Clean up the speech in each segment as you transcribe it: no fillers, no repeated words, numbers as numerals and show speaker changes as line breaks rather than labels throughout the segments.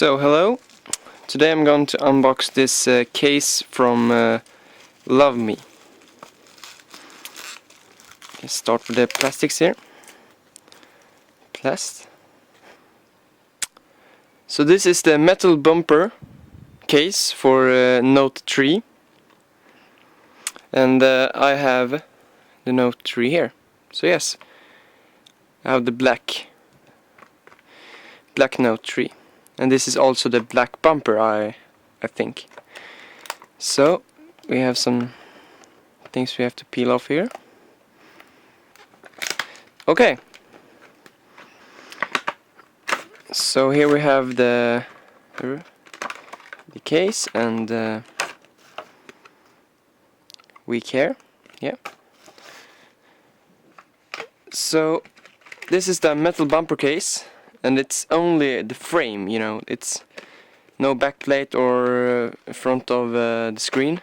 So hello, today I'm going to unbox this case from Love Me. Let's start with the plastics here. So this is the metal bumper case for Note 3, and I have the Note 3 here. So yes, I have the black Note 3. And this is also the black bumper, I think. So we have some things we have to peel off here. Okay. So here we have the case and weak hair. Yeah. So this is the metal bumper case. And it's only the frame, you know, it's no backplate or front of the screen.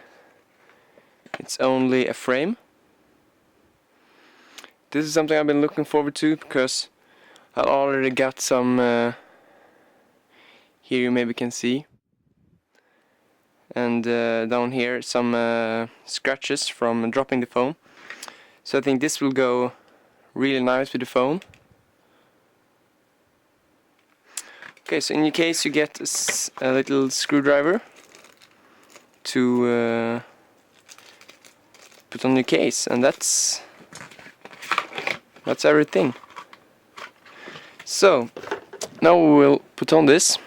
It's only a frame. This is something I've been looking forward to because I already got some, here you maybe can see, and down here some scratches from dropping the phone. So I think this will go really nice with the phone. Okay, so in your case you get a little screwdriver to put on your case, and that's everything. So now we will put on this.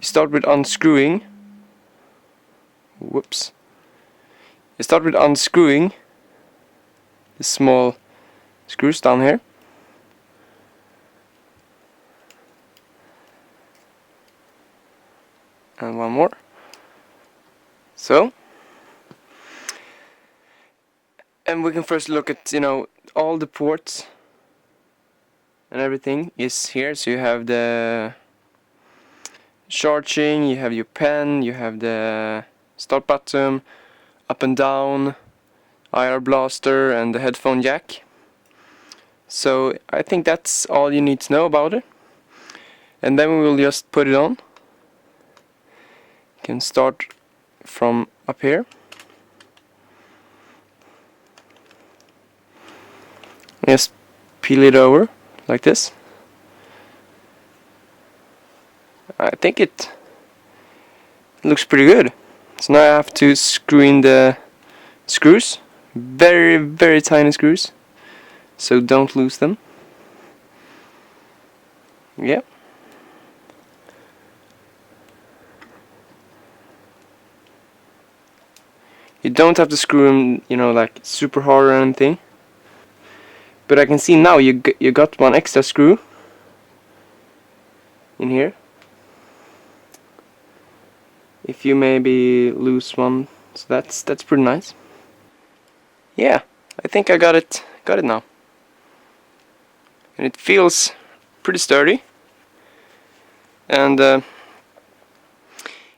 You start with unscrewing. Whoops. You start with unscrewing the small screws down here. And one more. So, and we can first look at, you know, all the ports and everything is here. So you have the charging, you have your pen, you have the start button, up and down, IR blaster, and the headphone jack. So I think that's all you need to know about it. And then we will just put it on. Can start from up here. Just peel it over like this. I think it looks pretty good. So now I have to screw in the screws. Very, very tiny screws. So don't lose them. Yeah. You don't have to screw them, you know, like super hard or anything. But I can see now you got one extra screw in here. If you maybe lose one, so that's pretty nice. Yeah, I think I got it now. And it feels pretty sturdy. And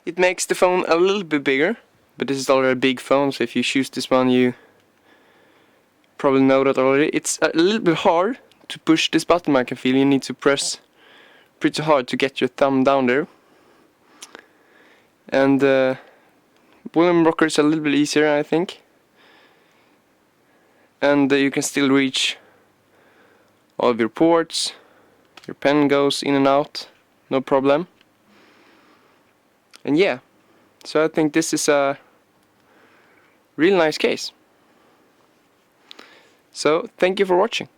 it makes the phone a little bit bigger. But this is already a big phone, so if you choose this one, you probably know that already. It's a little bit hard to push this button, I can feel. You need to press pretty hard to get your thumb down there. And volume rocker is a little bit easier, I think. And you can still reach all of your ports. Your pen goes in and out, no problem. And yeah, so I think this is a really nice case. So thank you for watching.